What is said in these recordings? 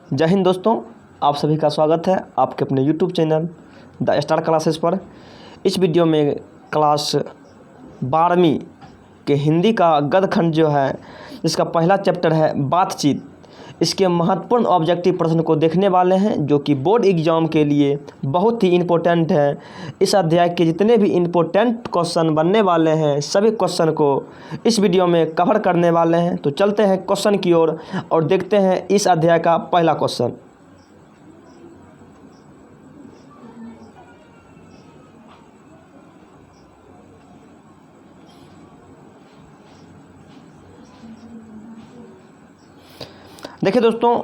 जय हिंद दोस्तों, आप सभी का स्वागत है आपके अपने YouTube channel the star classes पर। इस वीडियो में क्लास 12वीं के हिंदी का गद्य खंड जो है, इसका पहला चैप्टर है बातचीत। इसके महत्वपूर्ण ऑब्जेक्टिव प्रश्न को देखने वाले हैं, जो कि बोर्ड एग्जाम के लिए बहुत ही इम्पोर्टेंट है। इस अध्याय के जितने भी इम्पोर्टेंट क्वेश्चन बनने वाले हैं, सभी क्वेश्चन को इस वीडियो में कवर करने वाले हैं। तो चलते हैं क्वेश्चन की ओर और देखते हैं इस अध्याय का पहला क्वेश्चन। देखिए दोस्तों,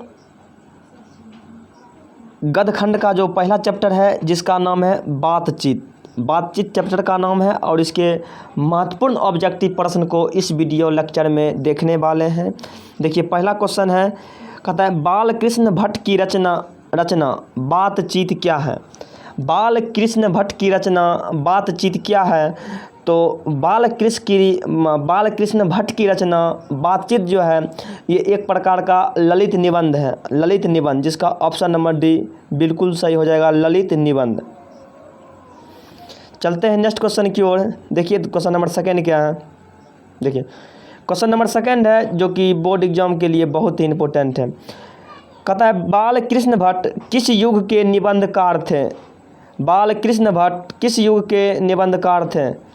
गद्य खंड का जो पहला चैप्टर है, जिसका नाम है बातचीत। बातचीत चैप्टर का नाम है और इसके महत्वपूर्ण ऑब्जेक्टिव प्रश्न को इस वीडियो लेक्चर में देखने वाले हैं। देखिए पहला क्वेश्चन है, कहता है बाल कृष्ण भट्ट की रचना बातचीत क्या है। बाल कृष्ण भट्ट की रचना बातचीत क्या है। तो बाल कृष्ण भट्ट की रचना बातचीत जो है, ये एक प्रकार का ललित निबंध है। ललित निबंध, जिसका ऑप्शन नंबर डी बिल्कुल सही हो जाएगा, ललित निबंध। चलते हैं नेक्स्ट क्वेश्चन की ओर। देखिए क्वेश्चन नंबर सेकंड क्या है। देखिए क्वेश्चन नंबर सेकंड है, जो कि बोर्ड एग्जाम के लिए बहुत ही इंपॉर्टेंट है। कहता है बाल कृष्ण भट्ट किस युग के निबंधकार थे। बाल कृष्ण भट्ट किस युग के निबंधकार थे।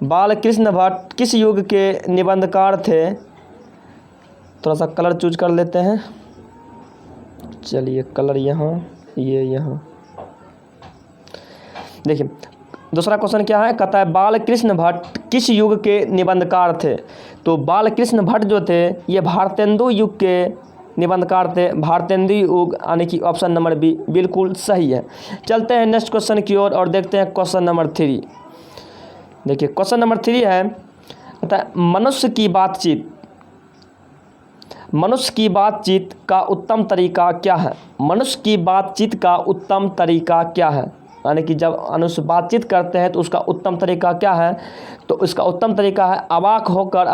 बाल कृष्ण भट्ट किस युग के निबंधकार थे। थोड़ा सा कलर चूज कर लेते हैं। चलिए कलर यहाँ, ये यहाँ। देखिए दूसरा क्वेश्चन क्या है, कहता है बाल कृष्ण भट्ट किस युग के निबंधकार थे। तो बाल कृष्ण भट्ट जो थे, ये भारतेंदु युग के निबंधकार थे। भारतेंदु युग, यानी कि ऑप्शन नंबर बी बिल्कुल सही है। चलते हैं नेक्स्ट क्वेश्चन की ओर और देखते हैं क्वेश्चन नंबर 3। देखिए क्वेश्चन नंबर 3 है, कहता है मनुष्य की बातचीत का उत्तम तरीका क्या है। मनुष्य की बातचीत का उत्तम तरीका क्या है, यानी कि जब मनुष्य बातचीत करते हैं तो उसका उत्तम तरीका क्या है। तो इसका उत्तम तरीका है अवाक होकर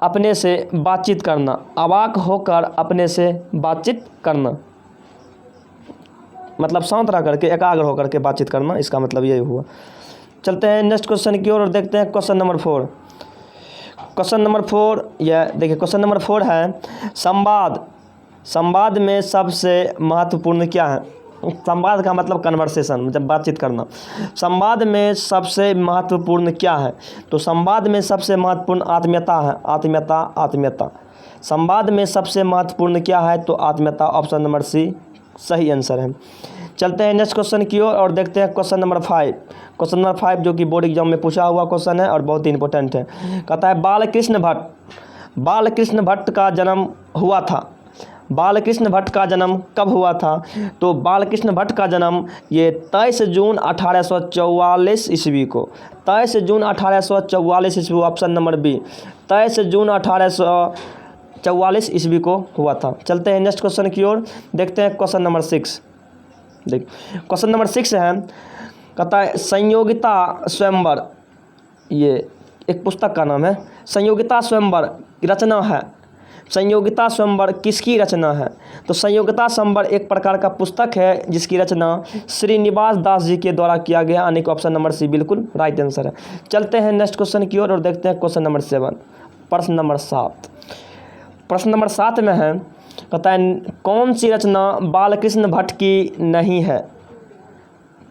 अपने से बातचीत करना। अवाक होकर अपने से बातचीत करना, मतलब शांत रह करके, एकाग्र होकर के बातचीत करना, इसका मतलब यही हुआ। चलते हैं नेक्स्ट क्वेश्चन की ओर और देखते हैं क्वेश्चन नंबर 4। क्वेश्चन नंबर 4, यह देखिए क्वेश्चन नंबर 4 है संवाद में सबसे महत्वपूर्ण क्या है। संवाद का मतलब कन्वर्सेशन, मतलब बातचीत करना। संवाद में सबसे महत्वपूर्ण क्या है। तो संवाद में सबसे महत्वपूर्ण आत्मीयता है। आत्मीयता संवाद में सबसे महत्वपूर्ण क्या है। तो आत्मीयता, ऑप्शन नंबर सी सही आंसर है। चलते हैं नेक्स्ट क्वेश्चन की ओर और देखते हैं क्वेश्चन नंबर 5। क्वेश्चन नंबर 5 जो कि बोर्ड एग्जाम में पूछा हुआ क्वेश्चन है और बहुत ही इंपॉर्टेंट है। कहता है बाल कृष्ण भट्ट का जन्म हुआ था। बाल कृष्ण भट्ट का जन्म कब हुआ था। तो बाल कृष्ण भट्ट का जन्म ये 23 जून 1844 ईस्वी को। 23 जून 1844 ईस्वी, ऑप्शन नंबर बी 23 जून 1844 ईस्वी को हुआ था। चलते हैं नेक्स्ट क्वेश्चन की ओर, देखते हैं क्वेश्चन नंबर 6। देख क्वेश्चन नंबर 6 है, कहता है संयोगिता स्वयंवर, ये एक पुस्तक का नाम है। संयोगिता स्वयंवर रचना है। संयोगिता स्वयंवर किसकी रचना है। तो संयोगिता स्वयंवर एक प्रकार का पुस्तक है, जिसकी रचना श्रीनिवास दास जी के द्वारा किया गया, यानी कि ऑप्शन नंबर सी बिल्कुल राइट आंसर है। चलते हैं नेक्स्ट क्वेश्चन की ओर और देखते हैं क्वेश्चन नंबर 7। प्रश्न नंबर 7। प्रश्न नंबर 7 में है, कहता है कौन सी रचना बालकृष्ण भट्ट की नहीं है।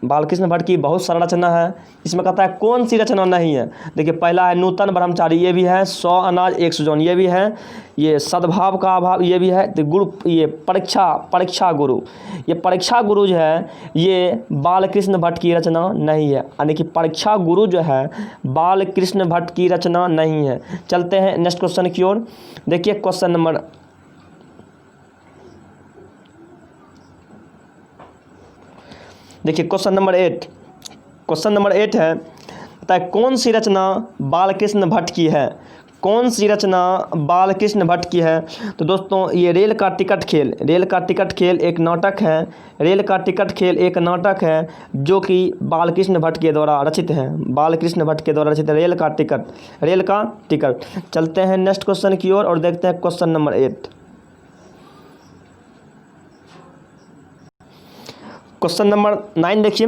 बालकृष्ण भट्ट की बहुत सारा रचना है, इसमें कहता है कौन सी रचना नहीं है। देखिए पहला है नूतन ब्रह्मचारी, ये भी है। 100 अनाज 1 सुजौन, ये भी है। ये सद्भाव का अभाव, ये भी है। तो गुरु, ये परीक्षा गुरु, ये परीक्षा गुरु जो है, ये बालकृष्ण भट्ट की रचना नहीं है, यानी कि परीक्षा गुरु जो है बालकृष्ण भट्ट की रचना नहीं है। चलते हैं नेक्स्ट क्वेश्चन की ओर। देखिए क्वेश्चन नंबर, देखिए क्वेश्चन नंबर 8। क्वेश्चन नंबर 8 है, कहता है कौन सी रचना बालकृष्ण भट्ट की है। कौन सी रचना बालकृष्ण भट्ट की है। तो दोस्तों ये रेल का टिकट खेल एक नाटक है। रेल का टिकट खेल एक नाटक है, जो कि बालकृष्ण भट्ट के द्वारा रचित है। बालकृष्ण भट्ट के द्वारा रचित रेल का टिकट। चलते हैं नेक्स्ट क्वेश्चन की ओर और देखते हैं क्वेश्चन नंबर 8। क्वेश्चन नंबर 9 देखिए,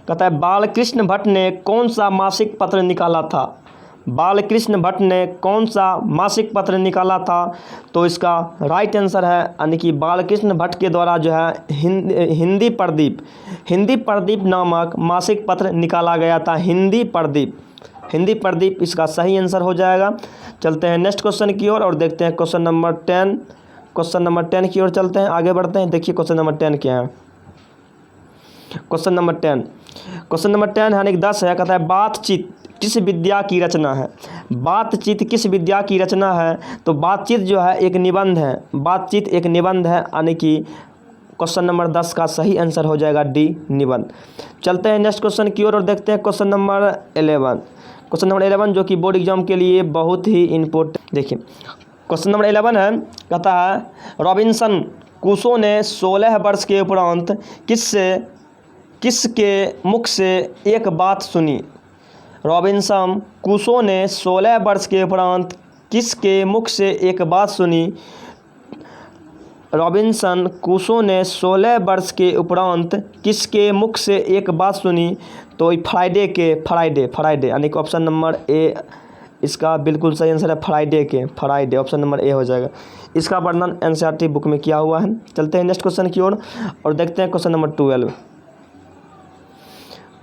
कहता है बालकृष्ण भट्ट ने कौन सा मासिक पत्र निकाला था। बालकृष्ण भट्ट ने कौन सा मासिक पत्र निकाला था। तो इसका राइट आंसर है यानी कि बालकृष्ण भट्ट के द्वारा जो है हिंदी प्रदीप नामक मासिक पत्र निकाला गया था। हिंदी प्रदीप इसका सही आंसर हो जाएगा। चलते हैं नेक्स्ट क्वेश्चन की ओर और देखते हैं क्वेश्चन नंबर 10 की ओर चलते हैं, आगे बढ़ते हैं। देखिए क्वेश्चन नंबर 10 क्या है। क्वेश्चन नंबर 10 यानी कि 10 है। कहता है बातचीत किस विद्या की रचना है। बातचीत किस विद्या की रचना है। तो बातचीत जो है एक निबंध है। बातचीत एक निबंध है यानी कि क्वेश्चन नंबर 10 का सही आंसर हो जाएगा डी, निबंध। चलते हैं नेक्स्ट क्वेश्चन की ओर और देखते हैं क्वेश्चन नंबर 11। क्वेश्चन नंबर 11 जो कि बोर्ड एग्जाम के लिए बहुत ही इम्पोर्टेंट। देखिए क्वेश्चन नंबर 11 है। कहता है रॉबिन्सन क्रूसो ने 16 वर्ष के उपरांत किसके मुख से एक बात सुनी। रॉबिन्सन क्रूसो ने 16 वर्ष के उपरांत किसके मुख से एक बात सुनी। रॉबिन्सन क्रूसो ने 16 वर्ष के उपरांत किसके मुख से एक बात सुनी। तो फ्राइडे यानी कि ऑप्शन नंबर ए इसका बिल्कुल सही आंसर है। फ्राइडे ऑप्शन नंबर ए हो जाएगा। इसका वर्णन एनसीईआरटी बुक में किया हुआ है। चलते हैं नेक्स्ट क्वेश्चन की ओर और देखते हैं क्वेश्चन नंबर 12।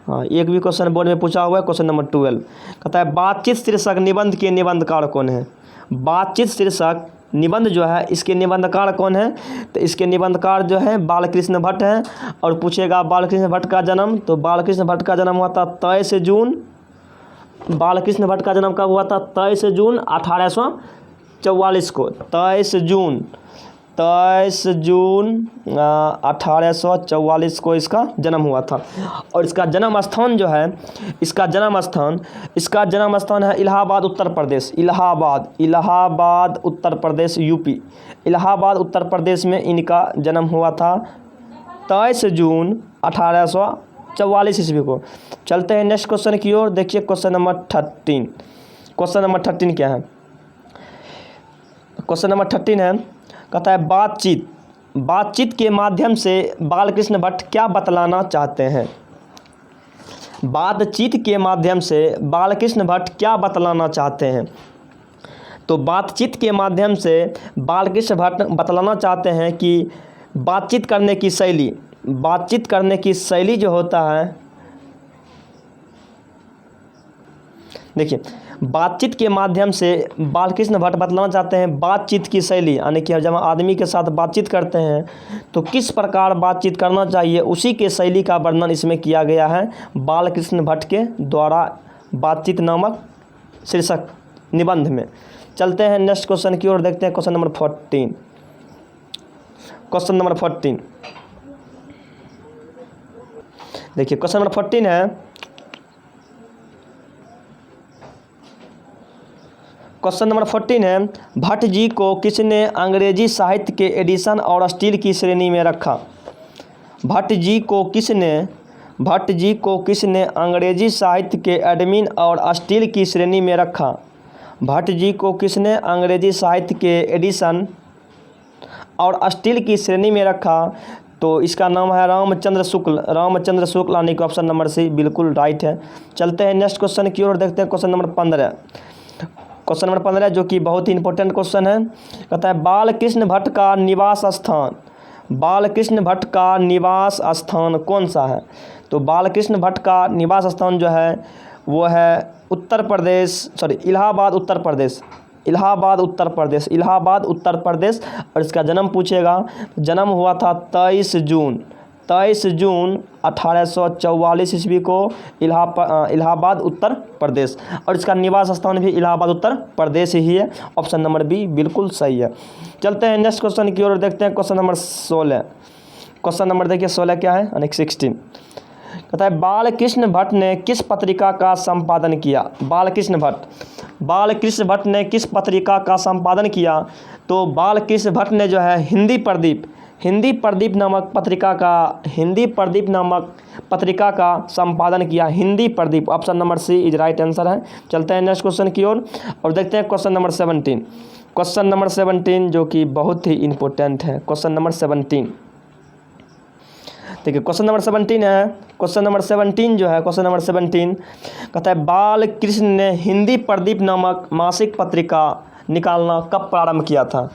हाँ, एक भी क्वेश्चन बोर्ड में पूछा हुआ है। क्वेश्चन नंबर 12 कहता है बातचीत शीर्षक निबंध के निबंधकार कौन है। बातचीत शीर्षक निबंध जो है इसके निबंधकार कौन है। तो इसके निबंधकार जो है बालकृष्ण भट्ट हैं। और पूछेगा बालकृष्ण भट्ट का जन्म, तो बालकृष्ण भट्ट का जन्म हुआ था 23 जून। बालकृष्ण भट्ट का जन्म कब हुआ था। 23 जून 1844 को। 23 जून 1844 को इसका जन्म हुआ था। और इसका जन्म स्थान जो है इसका जन्म स्थान है इलाहाबाद उत्तर प्रदेश। इलाहाबाद उत्तर प्रदेश यूपी। इलाहाबाद उत्तर प्रदेश में इनका जन्म हुआ था 23 जून 1844 ईस्वी को। चलते हैं नेक्स्ट क्वेश्चन की ओर। देखिए क्वेश्चन नंबर 13। क्वेश्चन नंबर 13 क्या है। क्वेश्चन नंबर 13 है। कहता है बातचीत के माध्यम से बालकृष्ण भट्ट क्या बतलाना चाहते हैं। बातचीत के माध्यम से बालकृष्ण भट्ट क्या बतलाना चाहते हैं। तो बातचीत के माध्यम से बालकृष्ण भट्ट बतलाना चाहते हैं कि बातचीत करने की शैली जो होता है। देखिए बातचीत के माध्यम से बालकृष्ण भट्ट बतलाना चाहते हैं बातचीत की शैली यानी कि जब आदमी के साथ बातचीत करते हैं तो किस प्रकार बातचीत करना चाहिए, उसी के शैली का वर्णन इसमें किया गया है बालकृष्ण भट्ट के द्वारा बातचीत नामक शीर्षक निबंध में। चलते हैं नेक्स्ट क्वेश्चन की ओर, देखते हैं क्वेश्चन नंबर 14। क्वेश्चन नंबर 14 देखिए क्वेश्चन नंबर 14 है। क्वेश्चन नंबर 14 है। भट्ट जी को किसने अंग्रेजी साहित्य के एडिशन और स्टील की श्रेणी में रखा। भट्ट जी को किसने अंग्रेजी साहित्य के एडमिन और स्टील की श्रेणी में रखा। भट्ट जी को किसने अंग्रेजी साहित्य के एडिशन और स्टील की श्रेणी में रखा। तो इसका नाम है रामचंद्र शुक्ल यानी कि ऑप्शन नंबर सी बिल्कुल राइट है। चलते हैं नेक्स्ट क्वेश्चन की ओर, देखते हैं क्वेश्चन नंबर 15। क्वेश्चन नंबर 15 जो कि बहुत ही इंपॉर्टेंट क्वेश्चन है। कहता है बालकृष्ण भट्ट का निवास स्थान कौन सा है। तो बालकृष्ण भट्ट का निवास स्थान जो है वो है इलाहाबाद उत्तर प्रदेश। और इसका जन्म पूछेगा, जन्म हुआ था 23 जून 1844 ईस्वी को इलाहाबाद उत्तर प्रदेश। और इसका निवास स्थान भी इलाहाबाद उत्तर प्रदेश ही है। ऑप्शन नंबर बी बिल्कुल सही है। चलते हैं नेक्स्ट क्वेश्चन की ओर, देखते हैं क्वेश्चन नंबर 16। क्वेश्चन नंबर देखिए 16 क्या है, यानी 16। कहता है बालकृष्ण भट्ट ने किस पत्रिका का संपादन किया। बालकृष्ण भट्ट ने किस पत्रिका का संपादन किया। तो बालकृष्ण भट्ट ने जो है हिंदी प्रदीप नामक पत्रिका का संपादन किया। Hindi Pradeep option number C is right answer है। चलते हैं नेक्स्ट क्वेश्चन की ओर और देखते हैं क्वेश्चन नंबर 17। क्वेश्चन नंबर 17 जो कि बहुत ही इंपॉर्टेंट है। क्वेश्चन नंबर 17 देखिए क्वेश्चन नंबर 17 है। क्वेश्चन नंबर 17 जो है, क्वेश्चन नंबर 17 कहता है बाल कृष्ण ने हिंदी प्रदीप नामक मासिक पत्रिका निकालना कब प्रारंभ किया था।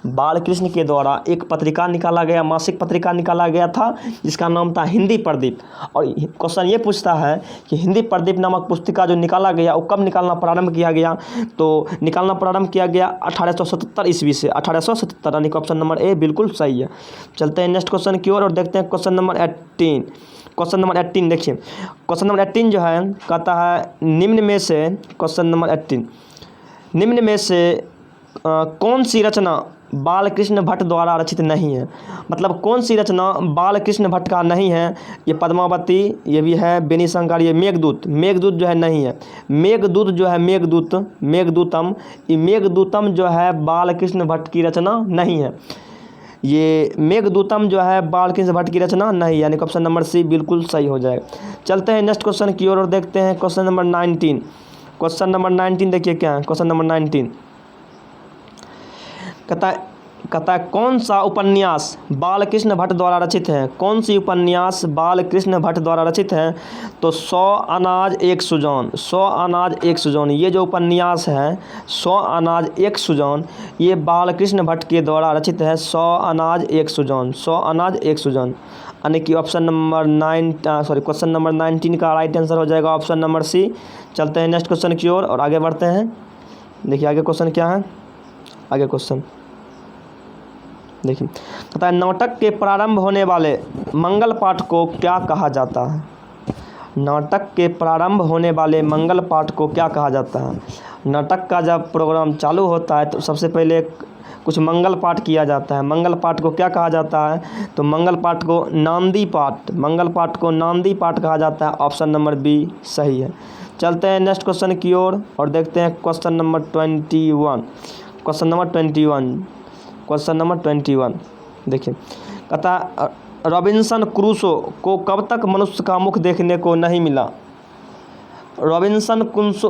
बाल कृष्ण के द्वारा एक पत्रिका निकाला गया, मासिक पत्रिका निकाला गया था जिसका नाम था हिंदी प्रदीप। और क्वेश्चन ये पूछता है कि हिंदी प्रदीप नामक पुस्तिका जो निकाला गया वो कब निकालना प्रारंभ किया गया। तो निकालना प्रारंभ किया गया 1877 ईस्वी से, 1877, यानी कि ऑप्शन नंबर ए बिल्कुल सही है। चलते हैं नेक्स्ट क्वेश्चन की ओर और देखते हैं क्वेश्चन नंबर 18। क्वेश्चन नंबर 18 देखिए, क्वेश्चन नंबर 18 जो है कहता है निम्न में से, क्वेश्चन नंबर 18, निम्न में से कौन सी रचना बालकृष्ण भट्ट द्वारा रचित नहीं है। मतलब कौन सी रचना बालकृष्ण भट्ट का नहीं है। ये पद्मावती, ये भी है बेनीशंकर, ये मेघदूत, मेघदूत जो है नहीं है। मेघदूत जो है, मेघदूत, मेघदूतम, ये मेघदूतम जो है बालकृष्ण भट्ट की रचना नहीं है। ये मेघदूतम जो है बालकृष्ण भट्ट की रचना नहीं, यानी कि ऑप्शन नंबर सी बिल्कुल सही हो जाएगा। चलते हैं नेक्स्ट क्वेश्चन की ओर और देखते हैं क्वेश्चन नंबर 19। क्वेश्चन नंबर 19 देखिए क्या है। क्वेश्चन नंबर 19 कहता है कौन सा उपन्यास बालकृष्ण भट्ट द्वारा रचित है। कौन सी उपन्यास बालकृष्ण भट्ट द्वारा रचित है। तो 100 अनाज एक सुजान, 100 अनाज एक सुजान, ये जो उपन्यास है 100 अनाज एक सुजान, ये बालकृष्ण भट्ट के द्वारा रचित है। 100 अनाज एक सुजान, 100 अनाज एक सुजान, यानी कि ऑप्शन नंबर 9 क्वेश्चन नंबर 19 का राइट आंसर हो जाएगा ऑप्शन नंबर सी। चलते हैं नेक्स्ट क्वेश्चन की ओर और आगे बढ़ते हैं। देखिए आगे क्वेश्चन क्या है। आगे क्वेश्चन देखिए, कहता है नाटक के प्रारंभ होने वाले मंगल पाठ को क्या कहा जाता है। नाटक के प्रारंभ होने वाले मंगल पाठ को क्या कहा जाता है। नाटक का जब प्रोग्राम चालू होता है तो सबसे पहले कुछ मंगल पाठ किया जाता है। मंगल पाठ को क्या कहा जाता है। तो मंगल पाठ को नांदी पाठ, मंगल पाठ को नांदी पाठ कहा जाता है। ऑप्शन नंबर बी सही है। चलते हैं नेक्स्ट क्वेश्चन की ओर और देखते हैं question number 21। Question number 21, question number 21 देखिए, कहता रॉबिन्सन क्रूसो को कब तक मनुष्य का मुख देखने को नहीं मिला। रॉबिन्सन क्रूसो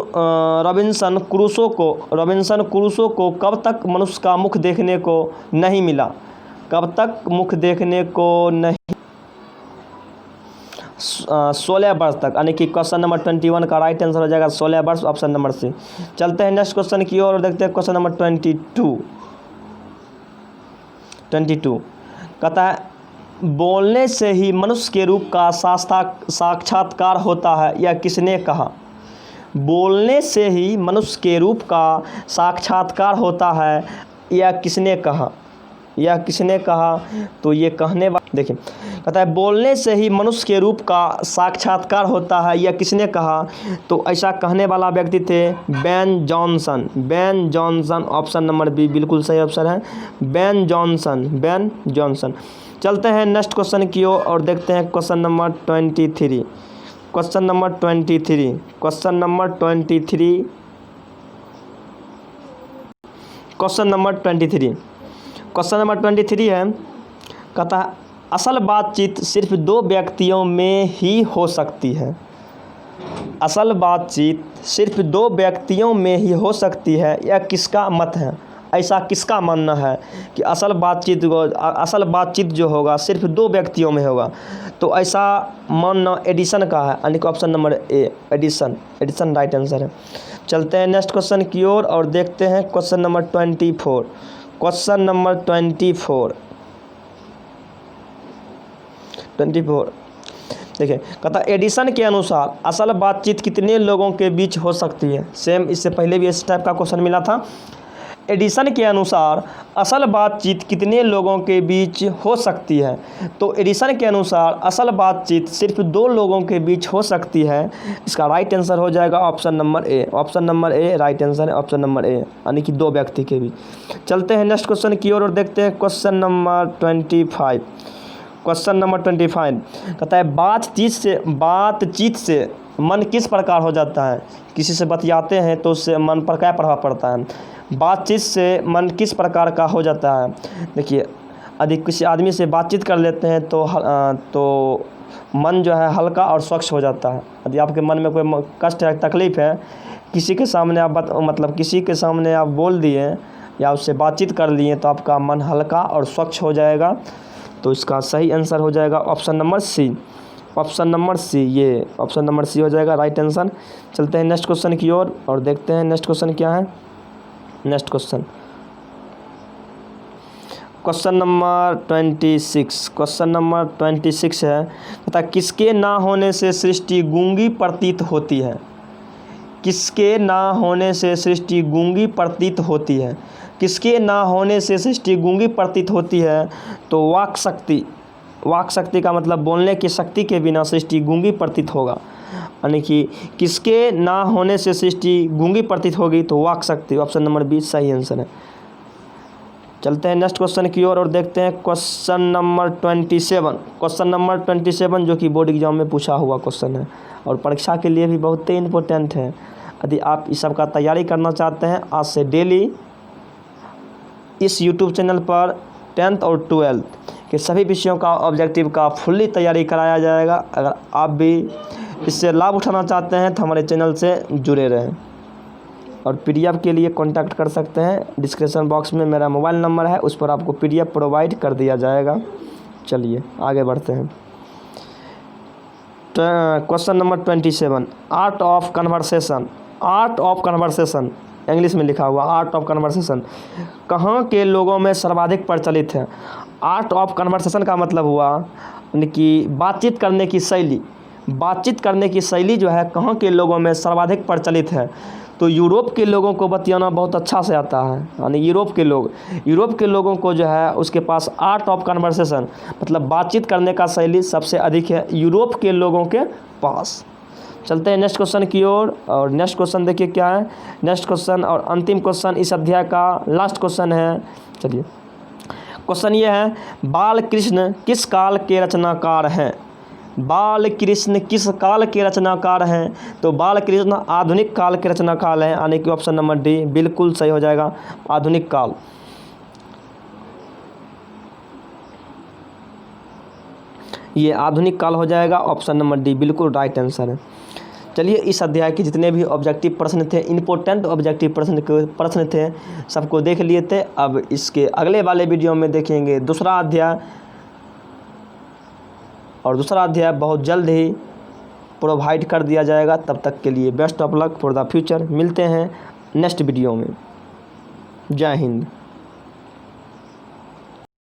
को कब तक मनुष्य का मुख देखने को नहीं मिला। कब तक मुख देखने को नहीं, 16 वर्ष तक, यानी कि क्वेश्चन नंबर 21 का राइट आंसर हो जाएगा 16 वर्ष, ऑप्शन नंबर सी। चलते हैं नेक्स्ट क्वेश्चन की ओर और देखते हैं क्वेश्चन नंबर 22। कहता है बोलने से ही मनुष्य के रूप का साक्षात्कार होता है, यह किसने कहा। बोलने से ही मनुष्य के रूप का साक्षात्कार होता है, यह किसने कहा। यह किसने कहा। तो ये कहने वाला, देखिए कहता है बोलने से ही मनुष्य के रूप का साक्षात्कार होता है, यह किसने कहा। तो ऐसा कहने वाला व्यक्ति थे Ben Johnson. Ben Johnson, option number B बिल्कुल सही ऑप्शन है, बेन जॉनसन, बेन जॉनसन। चलते हैं नेक्स्ट क्वेश्चन की ओर और देखते हैं question number 23। Question number 23, question number 23, question number 23, question number 23 है। कहता है असल बातचीत सिर्फ 2 व्यक्तियों में ही हो सकती है। असल बातचीत सिर्फ 2 व्यक्तियों में ही हो सकती है, यह किसका मत है। ऐसा किसका मानना है कि असल बातचीत जो होगा सिर्फ 2 व्यक्तियों में होगा। तो ऐसा मानना एडिसन का है, यानी कि option number A Edison, Edison right answer है। चलते हैं नेक्स्ट क्वेश्चन की ओर और देखते हैं क्वेश्चन नंबर 24। क्वेश्चन नंबर 24 देखिए, कहता एडिसन के अनुसार असल बातचीत कितने लोगों के बीच हो सकती है। सेम इससे पहले भी इस टाइप का क्वेश्चन मिला था। एडिसन के अनुसार असल बातचीत कितने लोगों के बीच हो सकती है। तो एडिसन के अनुसार असल बातचीत सिर्फ 2 लोगों के बीच हो सकती है। इसका राइट आंसर हो जाएगा option number A, option number A right answer है, ऑप्शन नंबर ए, यानी कि 2 व्यक्ति के बीच। चलते हैं नेक्स्ट क्वेश्चन की ओर और देखते हैं क्वेश्चन नंबर 25। क्वेश्चन नंबर 25 कहता है बातचीत से मन किस प्रकार हो जाता है। किसी से बतियाते हैं तो उससे मन पर क्या प्रभाव पड़ता है। बातचीत से मन किस प्रकार का हो जाता है। देखिए यदि किसी आदमी से बातचीत कर लेते हैं तो मन जो है हल्का और स्वच्छ हो जाता है। यदि आपके मन में कोई कष्ट है, तकलीफ़ है, किसी के सामने आप किसी के सामने आप बोल दिए या उससे बातचीत कर लिए तो आपका मन हल्का और स्वच्छ हो जाएगा। तो इसका सही आंसर हो जाएगा option number C. Option number C, ये ऑप्शन नंबर सी हो जाएगा राइट आंसर। चलते हैं नेक्स्ट क्वेश्चन की ओर और देखते हैं नेक्स्ट क्वेश्चन क्या है। Next question, question number 26। Question number 26 है, तथा किसके ना होने से सृष्टि गूंगी प्रतीत होती है? किसके ना होने से सृष्टि गूंगी प्रतीत होती है? किसके ना होने से सृष्टि गूंगी प्रतीत होती है? तो वाक शक्ति। वाक शक्ति का मतलब बोलने की शक्ति के बिना सृष्टि गूंगी प्रतीत होगा, यानी कि किसके ना होने से सृष्टि गूंगी प्रतीत होगी? तो वाक शक्ति। ऑप्शन नंबर 20 सही आंसर है। चलते हैं नेक्स्ट क्वेश्चन की ओर और देखते हैं क्वेश्चन नंबर 27। क्वेश्चन नंबर 27 जो कि बोर्ड एग्जाम में पूछा हुआ क्वेश्चन है और परीक्षा के लिए भी बहुत ही इम्पोर्टेंट है। यदि आप इस सब का तैयारी करना चाहते हैं, आज से डेली इस यूट्यूब चैनल पर 10th और 12th के सभी विषयों का ऑब्जेक्टिव का फुल्ली तैयारी कराया जाएगा। अगर आप भी इससे लाभ उठाना चाहते हैं तो हमारे चैनल से जुड़े रहें और PDF के लिए कांटेक्ट कर सकते हैं। डिस्क्रिप्शन बॉक्स में मेरा मोबाइल नंबर है, उस पर आपको PDF प्रोवाइड कर दिया जाएगा। चलिए आगे बढ़ते हैं। Question number 27, art of conversation. Art of conversation English में लिखा हुआ आर्ट ऑफ कन्वर्सेशन कहाँ के लोगों में सर्वाधिक प्रचलित है? आर्ट ऑफ कन्वर्सेशन का मतलब हुआ यानी कि बातचीत करने की शैली। बातचीत करने की शैली जो है कहाँ के लोगों में सर्वाधिक प्रचलित है? तो यूरोप के लोगों को बतियाना बहुत अच्छा से आता है, यानी यूरोप के लोगों को जो है उसके पास आर्ट ऑफ कन्वर्सेशन मतलब बातचीत करने का शैली सबसे अधिक है यूरोप के लोगों के पास। चलते हैं नेक्स्ट क्वेश्चन की ओर और नेक्स्ट क्वेश्चन देखिए क्या है। नेक्स्ट क्वेश्चन और अंतिम क्वेश्चन इस अध्याय का लास्ट क्वेश्चन है। चलिए क्वेश्चन ये है, बाल कृष्ण किस काल के रचनाकार हैं? बाल कृष्ण किस काल के रचनाकार हैं? तो बाल कृष्ण आधुनिक काल के रचनाकार हैं, यानी कि ऑप्शन नंबर डी बिल्कुल सही हो जाएगा, आधुनिक काल। ये आधुनिक काल हो जाएगा, ऑप्शन नंबर डी बिल्कुल राइट आंसर है। चलिए इस अध्याय के जितने भी ऑब्जेक्टिव प्रश्न थे, इंपॉर्टेंट ऑब्जेक्टिव प्रश्न थे, सबको देख लिए थे। अब इसके अगले वाले वीडियो में देखेंगे दूसरा अध्याय, और दूसरा अध्याय बहुत जल्द ही प्रोवाइड कर दिया जाएगा। तब तक के लिए best of luck for the future. मिलते हैं नेक्स्ट वीडियो में। जय हिंद।